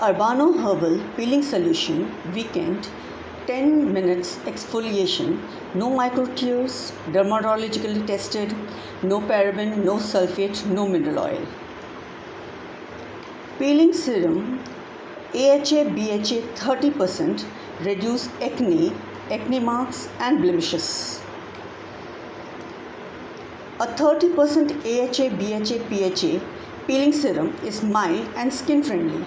Urbaano Herbal Peeling Solution Weekend 10 minutes exfoliation, no micro tears, dermatologically tested, no paraben, no sulfate, no mineral oil. Peeling serum AHA BHA 30% reduce acne marks and blemishes. A 30% AHA BHA PHA peeling serum is mild and skin friendly.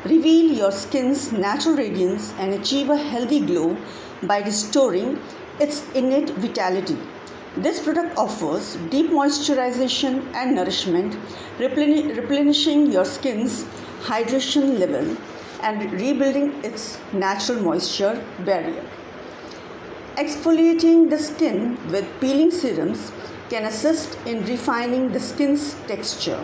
Reveal your skin's natural radiance and achieve a healthy glow by restoring its innate vitality. This product offers deep moisturization and nourishment, replenishing your skin's hydration level and rebuilding its natural moisture barrier. Exfoliating the skin with peeling serums can assist in refining the skin's texture.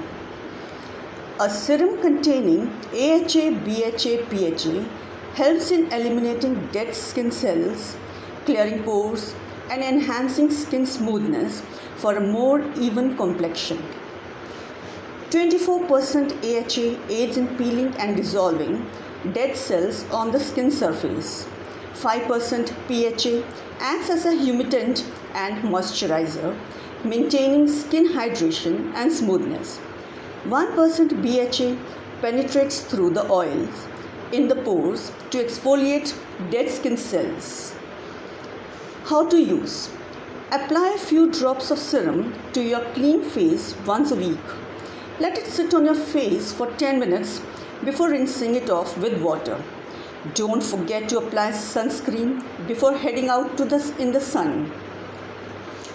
A serum containing AHA, BHA, PHA helps in eliminating dead skin cells, clearing pores, and enhancing skin smoothness for a more even complexion. 24% AHA aids in peeling and dissolving dead cells on the skin surface. 5% PHA acts as a humectant and moisturizer, maintaining skin hydration and smoothness. 1% BHA penetrates through the oils in the pores to exfoliate dead skin cells. How to use? Apply a few drops of serum to your clean face once a week. Let it sit on your face for 10 minutes before rinsing it off with water. Don't forget to apply sunscreen before heading out in the sun.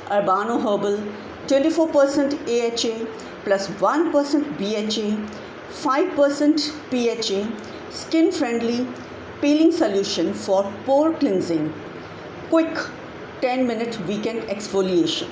Urbaano Herbal 24% AHA plus 1% BHA, 5% PHA, skin friendly peeling solution for pore cleansing. Quick 10-minute weekend exfoliation.